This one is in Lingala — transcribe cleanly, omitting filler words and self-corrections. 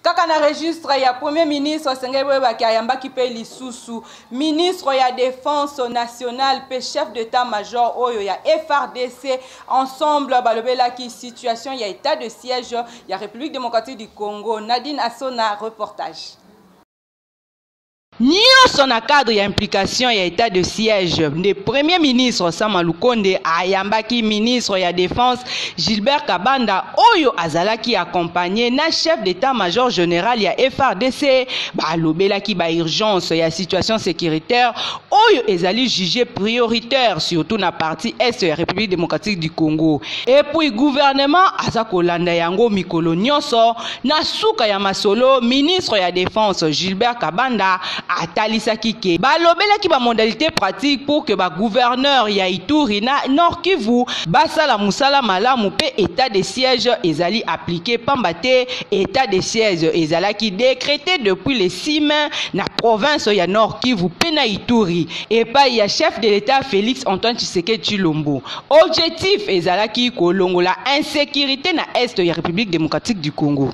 Kaka na registre ya premier ministre Sengebe Bakayamba qui paye lisusu ministre ya défense nationale pe chef d'état-major oyo ya FRDC ensemble balobela ki situation ya état de siège ya République démocratique du Congo. Nadine Assona reportage. Nyonso na cadre ya implication ya état de siège le premier ministre Sama Lukonde ayambaki ministre ya défense Gilbert Kabanda oyo azalaki accompagné na chef d'état-major général ya FRDC balobelaki ba urgence ya situation sécuritaire oyo ezali jugé prioritaire surtout na partie est ya République démocratique du Congo et puis gouvernement aza kolanda yango mikolo nyonso na suka ya masolo ministre ya défense Gilbert Kabanda atalisaki ke balobelaki ba modalité pratique pour que ba gouverneur ya Ituri na Nord Kivu basala musala malamu pe état de siège ezali appliqué pambate état de siège ezalaki décrété depuis le 6 mai na province ya Nord Kivu pe na Ituri et pa ya chef de l'état Félix Antoine Tshisekedi Tshilombo objectif ezalaki kolongola insécurité na est ya République démocratique du Congo.